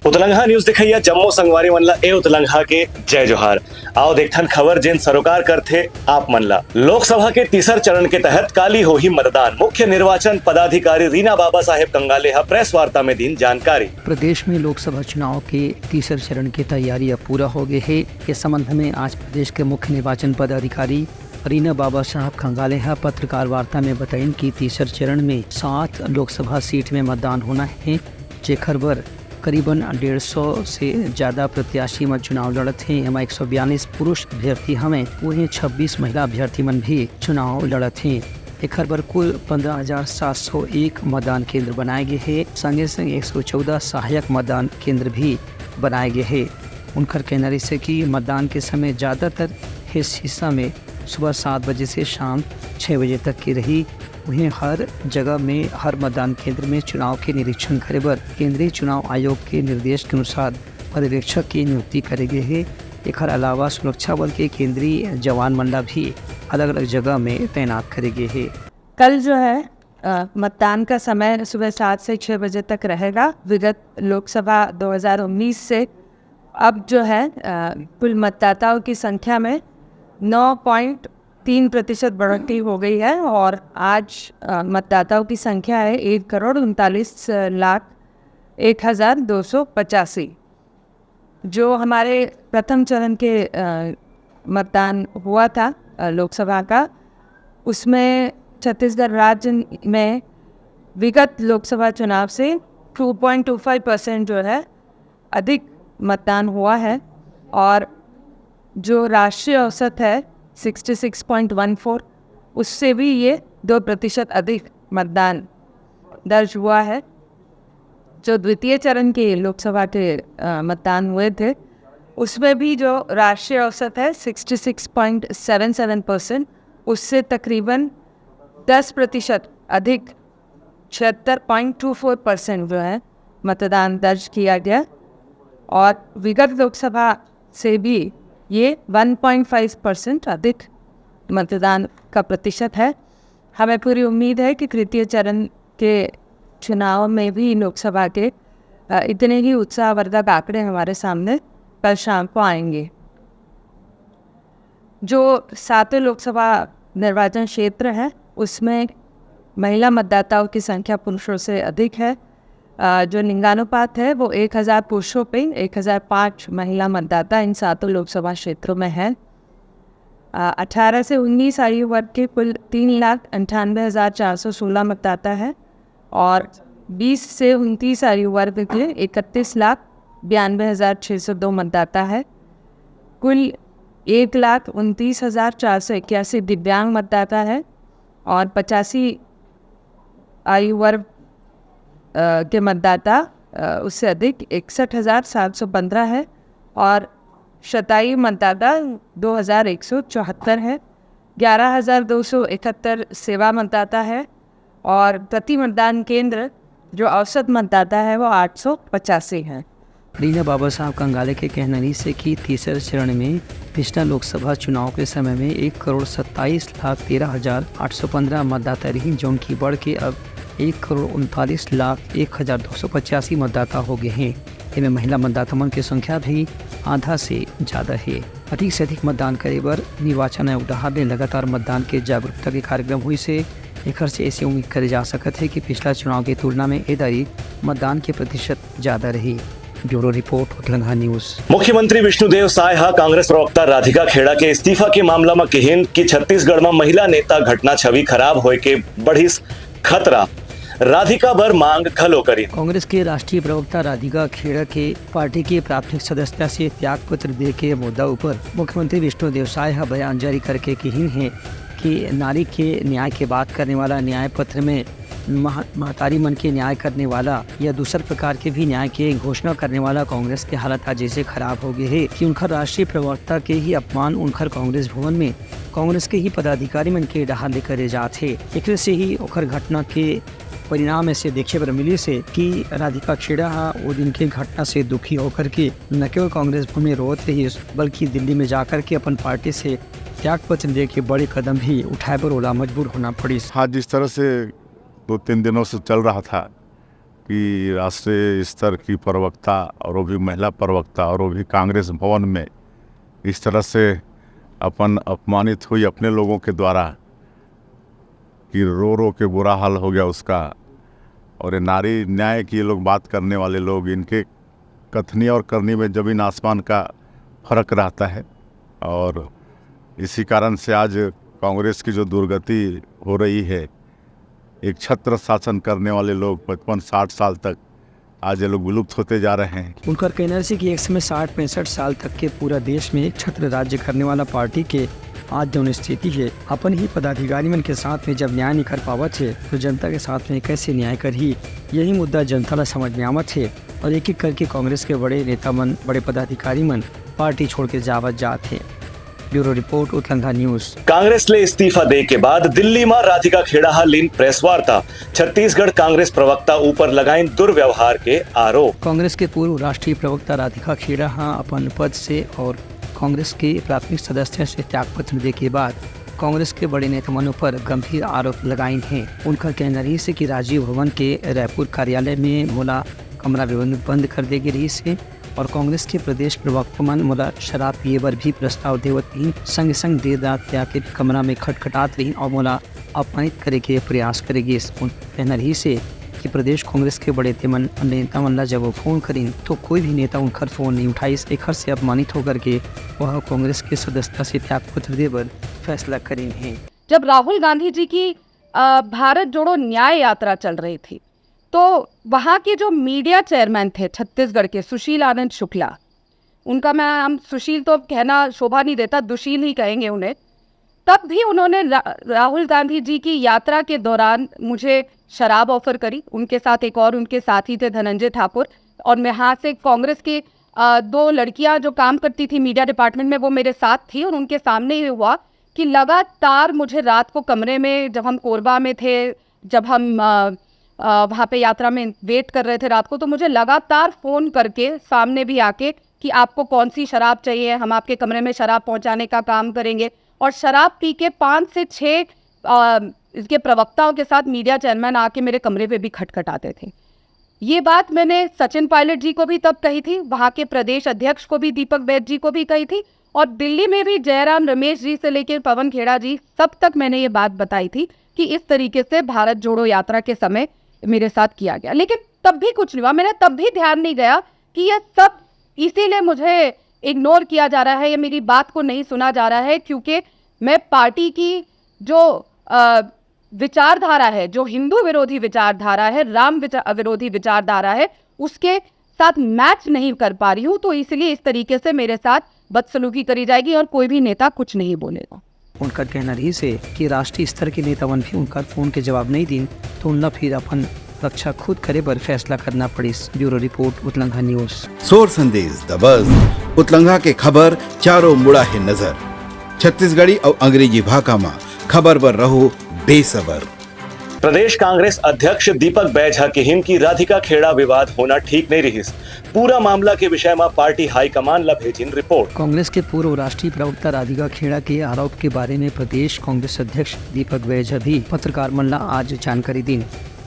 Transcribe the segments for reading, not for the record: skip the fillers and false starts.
उतलंघा news दिखैया Jammu संगवारी मनला ए उतलंघा के जय जोहार। आओ देखथन खबर जेन सरोकार करथे आप मनला। लोकसभा के तीसर चरण के तहत काली होही मतदान। मुख्य निर्वाचन पदाधिकारी रीना बाबा साहेब कंगाले हा प्रेस वार्ता में दिन जानकारी। प्रदेश में लोकसभा चुनाव के तीसरे चरण की तैयारी अब पूरा हो गई है। इस संबंध में आज प्रदेश के मुख्य निर्वाचन पदाधिकारी रीना बाबा साहब खंगाले पत्रकार वार्ता में बताइन कि तीसरे चरण में 7 लोकसभा सीट में मतदान होना है, जेकर बर करीबन 150 से ज़्यादा प्रत्याशी में चुनाव लड़त हैं। एमा 142 पुरुष अभ्यर्थी हमें वहीं 26 महिला अभ्यर्थी मन भी चुनाव लड़त हैं। एक बर कुल 15,701 मतदान केंद्र बनाए गए हैं। संगे संग 114 सहायक मतदान केंद्र भी बनाए गए हैं। उनकर कहना से कि मतदान के समय ज़्यादातर इस हिस्सा में सुबह 7 बजे से शाम 6 बजे तक की रही। वहीं हर जगह में हर मतदान केंद्र में चुनाव के निरीक्षण करे बर केंद्रीय चुनाव आयोग के निर्देश के अनुसार पर्यवेक्षक की नियुक्ति करे गए है। एक अलावा सुरक्षा बल के केंद्रीय जवान मंडला भी अलग अलग जगह में तैनात करे गए है। कल जो है मतदान का समय सुबह 7 से 6 बजे तक रहेगा। विगत लोकसभा 2019 से अब जो है कुल मतदाताओं की संख्या में 9.3% बढ़ोतरी हो गई है और आज मतदाताओं की संख्या है 1,39,01,285। जो हमारे प्रथम चरण के मतदान हुआ था लोकसभा का, उसमें छत्तीसगढ़ राज्य में विगत लोकसभा चुनाव से 2.25% जो है अधिक मतदान हुआ है और जो राष्ट्रीय औसत है 66.14, उससे भी ये 2% अधिक मतदान दर्ज हुआ है। जो द्वितीय चरण के लोकसभा के मतदान हुए थे, उसमें भी जो राष्ट्रीय औसत है 66.77%, उससे तकरीबन 10% अधिक 76.24% जो है मतदान दर्ज किया गया और विगत लोकसभा से भी ये 1.5% अधिक मतदान का प्रतिशत है। हमें पूरी उम्मीद है कि तृतीय चरण के चुनाव में भी लोकसभा के इतने ही उत्साहवर्धक आंकड़े हमारे सामने कल शाम को आएंगे। जो 7 लोकसभा निर्वाचन क्षेत्र है, उसमें महिला मतदाताओं की संख्या पुरुषों से अधिक है। जो लिंगानुपात है वो 1000 पुरुषों पे 1005 महिला मतदाता इन 7 लोकसभा क्षेत्रों में है। 18 से 19 आयु वर्ग के कुल 3,98,416 मतदाता है और 20 से 29 आयु वर्ग के 31,92,602 मतदाता है। कुल 1,29,481 दिव्यांग मतदाता है और 85 आयु वर्ग के मतदाता उससे अधिक 61,715 है और शतायु मतदाता 2,174 है। 11,271 सेवा मतदाता है और प्रति मतदान केंद्र जो औसत मतदाता है वो 885 है। रीना बाबा साहब कंगाले के कहने से कि तीसरे चरण में पिछला लोकसभा चुनाव के समय में 1,27,13,815 मतदाता रही, जो उनकी बढ़ के अब 1,39,01,285 मतदाता हो गए हैं। इनमें महिला मतदाता मन की संख्या भी आधा से ज़्यादा है। अधिक से अधिक मतदान करे बर निर्वाचन आयोग ने लगातार मतदान के जागरूकता के कार्यक्रम हुई से एक से ऐसी उम्मीद करे जा सकते है कि पिछला चुनाव की तुलना में एदारी मतदान के प्रतिशत ज़्यादा रही। Bureau report उतलंघा news. मुख्यमंत्री विष्णुदेव साय हा कांग्रेस प्रवक्ता राधिका खेड़ा के इस्तीफा के मामला में कहिन कि छत्तीसगढ़ में महिला नेता घटना छवि खराब होए के बढ़िस खतरा। राधिका बर मांग खलो करी। कांग्रेस के राष्ट्रीय प्रवक्ता राधिका खेड़ा के पार्टी के प्राथमिक सदस्यता से त्याग पत्र दे के मुद्दा ऊपर मुख्यमंत्री विष्णुदेव साय बयान जारी करके कही है कि नारी के न्याय की बात करने वाला न्याय पत्र में महतारी मन के न्याय करने वाला या दूसर प्रकार के भी न्याय के घोषणा करने वाला कांग्रेस की हालत आज जैसे खराब हो गई है कि उनका राष्ट्रीय प्रवक्ता के ही अपमान उनकर कांग्रेस भवन में कांग्रेस के ही पदाधिकारी मन के डहा लेकर जाते। एक से ही ओखर घटना के परिणाम ऐसे देखे पर मिली से कि राधिका खेड़ा वो दिन की घटना से दुखी होकर के न केवल कांग्रेस भवन में रोत रही बल्कि दिल्ली में जाकर के अपन पार्टी से त्याग पत्र दे के बड़े कदम भी उठाए पर ओला मजबूर होना पड़ी। हाँ, जिस तरह से 2-3 दिनों से चल रहा था कि राष्ट्रीय स्तर की प्रवक्ता और वो भी महिला प्रवक्ता और वो भी कांग्रेस भवन में इस तरह से अपन अपमानित हुई अपने लोगों के द्वारा कि रो रो के बुरा हाल हो गया उसका। और ये नारी न्याय की ये लोग बात करने वाले लोग, इनके कथनी और करनी में ज़मीन आसमान का फर्क रहता है। और इसी कारण से आज कांग्रेस की जो दुर्गति हो रही है, एक छत्र शासन करने वाले लोग 55-60 साल तक आज ये लोग विलुप्त होते जा रहे हैं। उनका कहना है कि एक समय 60-65 साल तक के पूरा देश में एक छत्र राज्य करने वाला पार्टी के आज जौन स्थिति है, अपन ही पदाधिकारी मन के साथ में जब न्याय नहीं कर पावत है तो जनता के साथ में कैसे न्याय कर ही, यही मुद्दा जनता ला समझ में आवत है। और एक एक करके कांग्रेस के बड़े नेता मन, बड़े पदाधिकारी मन पार्टी छोड़ के जावत जात है। Bureau report उतलंघा news. कांग्रेस ले इस्तीफा दे के बाद दिल्ली में राधिका खेड़ा लीन प्रेस वार्ता, छत्तीसगढ़ कांग्रेस प्रवक्ता ऊपर लगाइन दुर्व्यवहार के आरोप। कांग्रेस के पूर्व राष्ट्रीय प्रवक्ता राधिका खेड़ा अपन पद से और कांग्रेस के प्राथमिक सदस्य से त्यागपत्र दे के बाद कांग्रेस के बड़े नेताओं पर गंभीर आरोप लगाए हैं। उनका कहना रही है कि राजीव भवन के रायपुर कार्यालय में मोला कमरा बंद कर देगी रही से और कांग्रेस के प्रदेश प्रवक्ता मन मोला शराब पिए पर भी प्रस्ताव देवत रही, संग संग देर रात जाके कमरा में खटखटात रही और मोला अपमानित करे के प्रयास करेगी। कहना रही से कि प्रदेश कांग्रेस के बड़े नेता मन ला जब वो फोन करें तो कोई भी नेता उनका फोन नहीं उठाई, एक हर से अपमानित होकर के वह कांग्रेस के सदस्यता से त्यागपत्र देकर फैसला करें हैं। जब राहुल गांधी जी की भारत जोड़ो न्याय यात्रा चल रही थी तो वहाँ के जो मीडिया चेयरमैन थे छत्तीसगढ़ के, सुशील आनंद शुक्ला, उनका मैं हम सुशील तो कहना शोभा नहीं देता, दुशील ही कहेंगे उन्हें, तब भी उन्होंने राहुल गांधी जी की यात्रा के दौरान मुझे शराब ऑफर करी। उनके साथ एक और उनके साथी थे धनंजय ठाकुर, और मैं यहाँ से कांग्रेस के 2 लड़कियाँ जो काम करती थी मीडिया डिपार्टमेंट में वो मेरे साथ थी, और उनके सामने ये हुआ कि लगातार मुझे रात को कमरे में, जब हम कोरबा में थे, जब हम वहाँ पे यात्रा में वेट कर रहे थे रात को, तो मुझे लगातार फ़ोन करके सामने भी आके कि आपको कौन सी शराब चाहिए, हम आपके कमरे में शराब पहुँचाने का काम करेंगे। और शराब पी के 5 से 6 इसके प्रवक्ताओं के साथ मीडिया चेयरमैन आके मेरे कमरे पे भी खटखटाते थे। ये बात मैंने सचिन पायलट जी को भी तब कही थी, वहाँ के प्रदेश अध्यक्ष को भी, दीपक बैद जी को भी कही थी, और दिल्ली में भी जयराम रमेश जी से लेकर पवन खेड़ा जी सब तक मैंने ये बात बताई थी कि इस तरीके से भारत जोड़ो यात्रा के समय मेरे साथ किया गया। लेकिन तब भी कुछ नहीं हुआ, मैंने तब भी ध्यान नहीं गया कि यह सब इसीलिए मुझे इग्नोर किया जा रहा है, या मेरी बात को नहीं सुना जा रहा है, क्योंकि मैं पार्टी की जो विचारधारा है, जो हिंदू विरोधी विचारधारा है, राम विरोधी विचारधारा है, उसके साथ मैच नहीं कर पा रही हूँ। तो इसलिए इस तरीके से मेरे साथ बदसलूकी करी जाएगी और कोई भी नेता कुछ नहीं बोलेगा। उनका कहना रही से कि राष्ट्रीय स्तर के नेतावन भी उनका फोन के जवाब नहीं दी तो उनला फिर अपन रक्षा खुद करे पर फैसला करना पड़ी। Bureau report उतलंघा news. सोर संदेश द बज़ उतलंघा के खबर चारों मुड़ा है नजर, छत्तीसगढ़ी और अंग्रेजी भाषा में खबर पर रहो बेसबर। प्रदेश कांग्रेस अध्यक्ष दीपक बैझा के हिम की राधिका खेड़ा विवाद होना ठीक नहीं रही। पूरा मामला के विषय में पार्टी हाईकमान ला भेजिन रिपोर्ट। कांग्रेस के पूर्व राष्ट्रीय प्रवक्ता राधिका खेड़ा के आरोप के बारे में प्रदेश कांग्रेस अध्यक्ष दीपक बैझा भी पत्रकार मन ला आज जानकारी दी।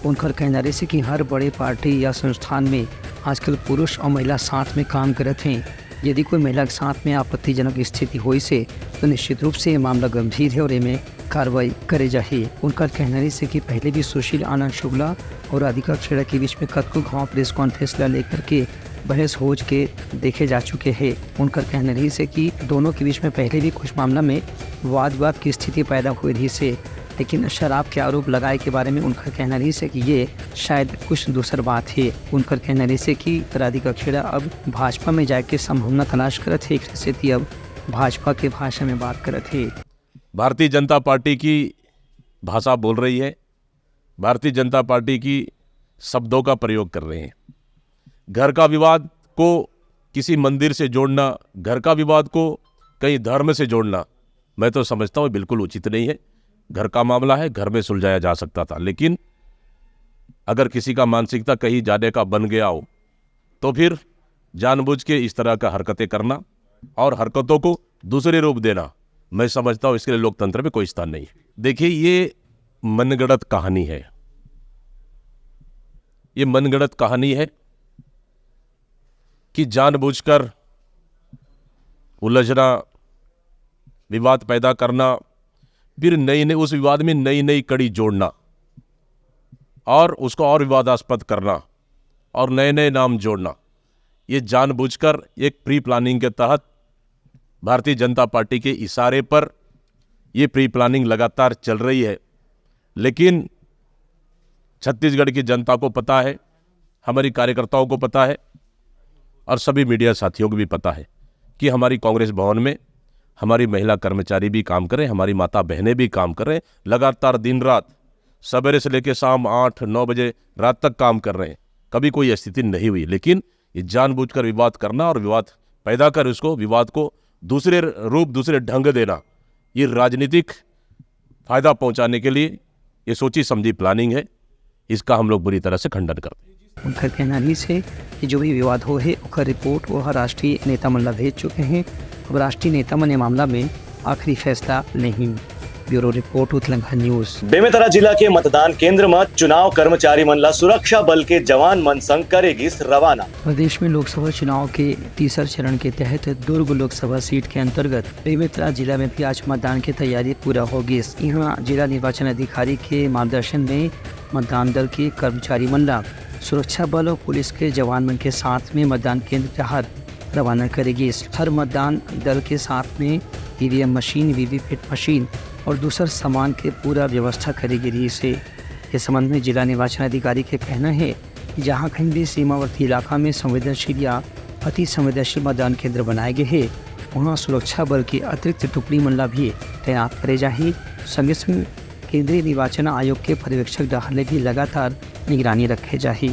उनका कहना रही कि हर बड़े पार्टी या संस्थान में आजकल पुरुष और महिला साथ में काम करते हैं। यदि कोई महिला के साथ में आपत्तिजनक स्थिति हुई से तो निश्चित रूप से ये मामला गंभीर है और इनमें कार्रवाई करे जाए। उनका कहना है कि पहले भी सुशील आनंद शुक्ला और राधिका खेड़ा के बीच में कतको घाव प्रेस कॉन्फ्रेंस ला लेकर के बहस होज के देखे जा चुके हैं। उनका कहना रही से कि दोनों के बीच में पहले भी कुछ मामला में वाद विवाद की स्थिति पैदा हुई रही से, लेकिन शराब के आरोप लगाए के बारे में उनका कहना रही से कि ये शायद कुछ दूसर बात है। उनका कहना रही से कि राधिका खेड़ा अब भाजपा में जाके संभावना तलाश करत है, स्थिति अब भाजपा के भाषा में बात करत है। भारतीय जनता पार्टी की भाषा बोल रही है, भारतीय जनता पार्टी की शब्दों का प्रयोग कर रहे हैं। घर का विवाद को किसी मंदिर से जोड़ना, घर का विवाद को कहीं धर्म से जोड़ना, मैं तो समझता हूँ बिल्कुल उचित नहीं है। घर का मामला है, घर में सुलझाया जा सकता था, लेकिन अगर किसी का मानसिकता कहीं जाने का बन गया हो तो फिर जानबूझ के इस तरह का हरकतें करना और हरकतों को दूसरे रूप देना, मैं समझता हूँ इसके लिए लोकतंत्र में कोई स्थान नहीं है। देखिए, ये मनगढ़ंत कहानी है, ये मनगढ़ंत कहानी है कि जानबूझकर उलझना, विवाद पैदा करना, फिर नई नई उस विवाद में नई नई कड़ी जोड़ना और उसको और विवादास्पद करना और नए नए नाम जोड़ना, ये जानबूझकर एक प्री प्लानिंग के तहत भारतीय जनता पार्टी के इशारे पर ये प्री प्लानिंग लगातार चल रही है। लेकिन छत्तीसगढ़ की जनता को पता है, हमारी कार्यकर्ताओं को पता है और सभी मीडिया साथियों को भी पता है कि हमारी कांग्रेस भवन में हमारी महिला कर्मचारी भी काम करें, हमारी माता बहनें भी काम करें, लगातार दिन रात सवेरे से लेकर शाम 8-9 बजे रात तक काम कर रहे हैं। कभी कोई स्थिति नहीं हुई। लेकिन ये जानबूझकर विवाद करना और विवाद पैदा कर उसको विवाद को दूसरे रूप, दूसरे ढंग देना, ये राजनीतिक फायदा पहुंचाने के लिए ये सोची समझी प्लानिंग है। इसका हम लोग बुरी तरह से खंडन करते हैं। उनका कहना ही है कि जो भी विवाद हो है उसका रिपोर्ट वह राष्ट्रीय नेता मन ला भेज चुके हैं। अब राष्ट्रीय नेता मन ये मामला में आखिरी फैसला नहीं। Bureau report उत्तलंघा news. बेमेतरा जिला के मतदान केंद्र में चुनाव कर्मचारी मन ला सुरक्षा बल के जवान मन संग करेगी रवाना। प्रदेश में लोकसभा चुनाव के तीसरे चरण के तहत दुर्ग लोकसभा सीट के अंतर्गत बेमेतरा जिला में भी आज मतदान की तैयारी पूरा होगी। यहाँ जिला निर्वाचन अधिकारी के मार्गदर्शन में मतदान दल के कर्मचारी मन ला सुरक्षा बल और पुलिस के जवान मन के साथ में मतदान केंद्र तहत रवाना करेगी। हर मतदान दल के साथ में ईवीएम मशीन, वीवीपैट मशीन और दूसरा सामान के पूरा व्यवस्था करेगी रही से। इस संबंध में जिला निर्वाचन अधिकारी के कहना है कि जहाँ कहीं भी सीमावर्ती इलाका में संवेदनशील या अति संवेदनशील मतदान केंद्र बनाए गए हैं वहाँ सुरक्षा बल की अतिरिक्त टुकड़ी मल्ला भी तैनात करे जाही। संगे संग केंद्रीय निर्वाचन आयोग के पर्यवेक्षक डाहले भी लगातार निगरानी रखे जाही।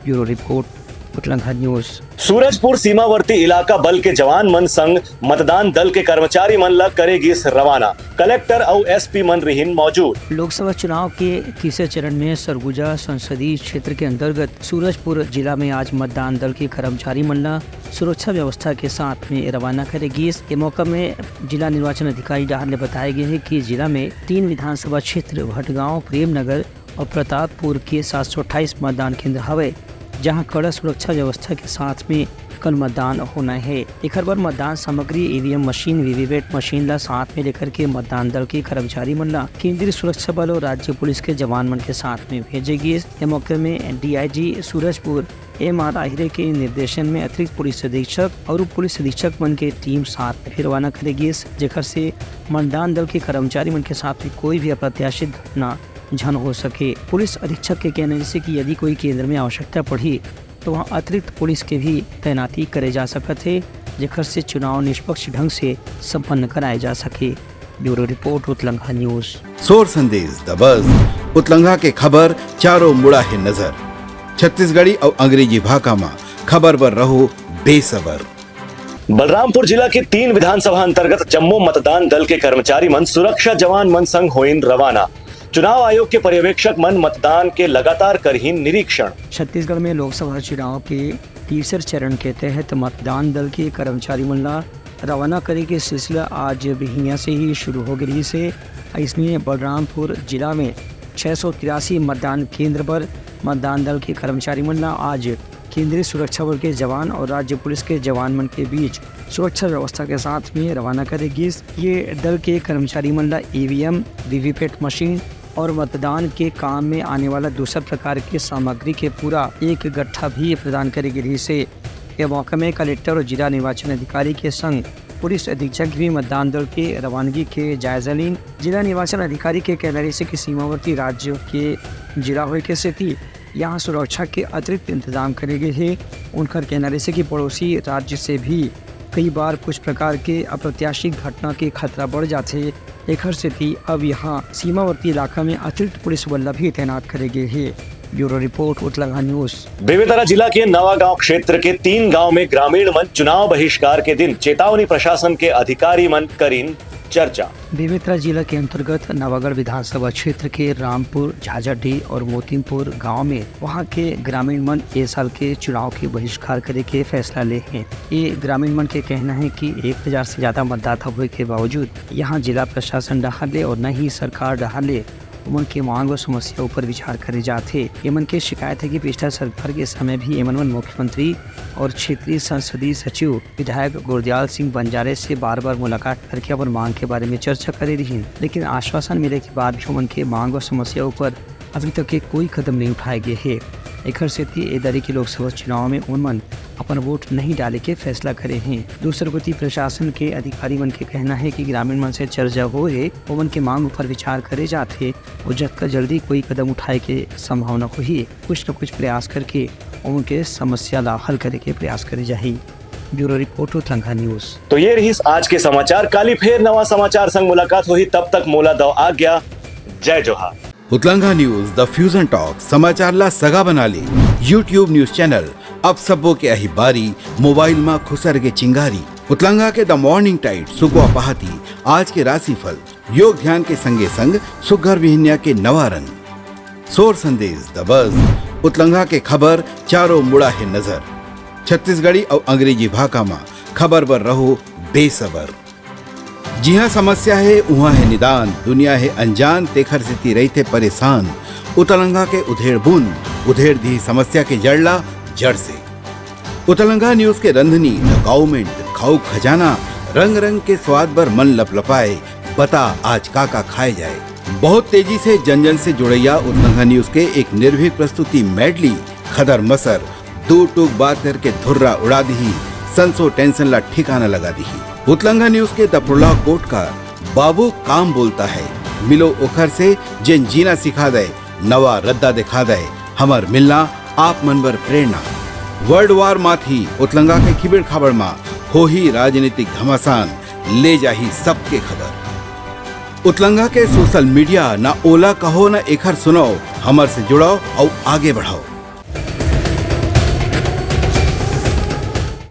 Bureau report उत्तलंघा news. सूरजपुर सीमावर्ती इलाका बल के जवान मन संग मतदान दल के कर्मचारी मन ला करेगी रवाना। कलेक्टर और एसपी मन रिहिन मौजूद। लोकसभा चुनाव के तीसरे चरण में सरगुजा संसदीय क्षेत्र के अंतर्गत सूरजपुर जिला में आज मतदान दल के कर्मचारी मन ला सुरक्षा व्यवस्था के साथ में रवाना करेगी। इस मौका में जिला निर्वाचन अधिकारी डाहर ने बताया गया है कि जिला में 3 विधानसभा क्षेत्र भटगांव, प्रेमनगर और प्रतापपुर के 728 मतदान केंद्र हवे जहां कड़ा सुरक्षा व्यवस्था के साथ में कल मतदान होना है। एक बार मतदान सामग्री ईवीएम मशीन, वीवीपैट मशीन ला साथ में लेकर के मतदान दल के कर्मचारी मन ला केंद्रीय सुरक्षा बल और राज्य पुलिस के जवान मन के साथ में भेजेगी। इस मौके में डीआईजी सूरजपुर MR आहिरे के निर्देशन में अतिरिक्त पुलिस अधीक्षक और उप पुलिस अधीक्षक मन के टीम साथ में रवाना करेगी, जेकर से मतदान दल के कर्मचारी मन के साथ में कोई भी अप्रत्याशित घटना झन हो सके। पुलिस अधीक्षक के कहने से कि यदि कोई केंद्र में आवश्यकता पड़ी तो वहाँ अतिरिक्त पुलिस के भी तैनाती करे जा सकते है, जेकर से चुनाव निष्पक्ष ढंग से संपन्न कराए जा सके। Bureau report उत्तलंघा news. सोर संदेश द बज़ उत्तलंघा के खबर चारों मुड़ा है नजर। छत्तीसगढ़ी और अंग्रेजी भाषा में खबर पर रहो बेसबर। बलरामपुर जिला के 3 विधानसभा अंतर्गत जम्मू मतदान दल के कर्मचारी मन सुरक्षा जवान मन संग होइन रवाना। चुनाव आयोग के पर्यवेक्षक मन मतदान के लगातार करहीन निरीक्षण। छत्तीसगढ़ में लोकसभा चुनाव के तीसरे चरण के तहत मतदान दल के कर्मचारी मन ला रवाना करे के सिलसिला आज बिहिया से ही शुरू हो गई से। इसलिए बलरामपुर जिला में 683 मतदान केंद्र पर मतदान दल के कर्मचारी मन ला आज केंद्रीय सुरक्षा बल के जवान और राज्य पुलिस के जवान मन के बीच सुरक्षा व्यवस्था के साथ में रवाना करेगी। ये दल के कर्मचारी मन ला ईवीएम, वीवीपैट मशीन और मतदान के काम में आने वाला दूसरा प्रकार की सामग्री के पूरा एक गट्ठा भी प्रदान करेगी। से यह मौके में कलेक्टर और जिला निर्वाचन अधिकारी के संग पुलिस अधीक्षक भी मतदान दल के रवानगी के जायजा लीन। जिला निर्वाचन अधिकारी के कहने से कि सीमावर्ती राज्य के जिला होने के स्थिति यहाँ सुरक्षा के अतिरिक्त इंतजाम करे गए हैं। उनका कहना से कि पड़ोसी राज्य से भी कई बार कुछ प्रकार के अप्रत्याशित घटना के खतरा बढ़ जाते हैं। एक स्थिति अब यहाँ सीमावर्ती इलाका में अतिरिक्त पुलिस बल भी तैनात करे गए हैं। Bureau report उत्तलंघा news. बेमेतरा जिला के नवागांव क्षेत्र के 3 गांव में ग्रामीण मन चुनाव बहिष्कार के दिन चेतावनी प्रशासन के अधिकारी मन करीन चर्चा। बेमेतरा जिला के अंतर्गत नवागढ़ विधानसभा क्षेत्र के रामपुर, झाझाडीह और मोतीमपुर गांव में वहां के ग्रामीण मन इस साल के चुनाव के बहिष्कार करे के फैसला ले हैं। ये ग्रामीण मन के कहना है कि 1000 से ज्यादा मतदाता हुए के बावजूद यहाँ जिला प्रशासन डहाले और न ही सरकार डहाले उमन के मांग और समस्या ऊपर विचार करे जाते। एमन के शिकायत है कि पिछला सरकार के समय भी एमन मुख्यमंत्री और क्षेत्रीय संसदीय सचिव विधायक गुरदयाल सिंह बंजारे से बार बार मुलाकात करके अपन मांग के बारे में चर्चा करे रही, लेकिन आश्वासन मिले के बाद भी उमन के मांग और समस्या ऊपर अभी तक के कोई कदम नहीं उठाए गए है। एकर से एदारी के लोकसभा चुनाव में उमन अपन वोट नहीं डाले के फैसला करे हैं। दूसरे प्रति प्रशासन के अधिकारी मन के कहना है कि ग्रामीण मन से चर्चा हो है, उमन के मांग पर विचार करे जाते और जब जल्दी कोई कदम उठाए के संभावना हो ही कुछ न कुछ प्रयास करके उनके समस्या ला हल करे के प्रयास करे जाही। Bureau report उतलंघा news. तो ये रही आज के समाचार। काली फिर नवा समाचार संग मुलाकात हुई, तब तक मोला दो आ गया। जय जोहार। उतलंघा न्यूज द फ्यूजन टॉक समाचार ला सगा बना ली। यूट्यूब न्यूज चैनल अब सबो के अही बारी मोबाइल में खुसर के चिंगारी। उतलंघा के द मॉर्निंग टाइट सुगवा पहाती आज के राशिफल योग ध्यान के संगे संग सुघर विहिन्या के नवा रंग सोर संदेश द बज। उतलंघा के खबर चारों मुड़ा है नजर। छत्तीसगढ़ी और अंग्रेजी भाषा में खबर पर रहो बेसबर। जी हाँ, समस्या है वहाँ है निदान, दुनिया है अनजान तेखर से रही थे परेशान। उतलंघा के उधेड़ बूंद उधेड़ दी समस्या के जड़ला जड़ से। उतलंघा न्यूज के रंधनी द गवर्नमेंट खाऊ खजाना रंग रंग के स्वाद पर मन लपलपाए। बता आज का खाए जाए। बहुत तेजी से जन जन से जुड़ैया उतलंघा न्यूज के एक निर्भीक प्रस्तुति मेडली खदर मसर दो टूक बात करके धुर्रा उड़ा दी, संसो टेंशन ला ठिकाना लगा दी। उतलंघा न्यूज के दपुरला कोट का बाबू काम बोलता है, मिलो ओखर से जिन जीना सिखा दे, नवा रद्दा दिखा दे, हमर मिलना आप मनबर प्रेरणा। वर्ल्ड वार माथी उतलंघा के खिबड़ खबर मा हो ही राजनीतिक घमासान ले जाही सबके खबर। उतलंघा के सोशल मीडिया ना ओला कहो ना एखर सुनाओ, हमर से जुड़ाओ और आगे बढ़ाओ।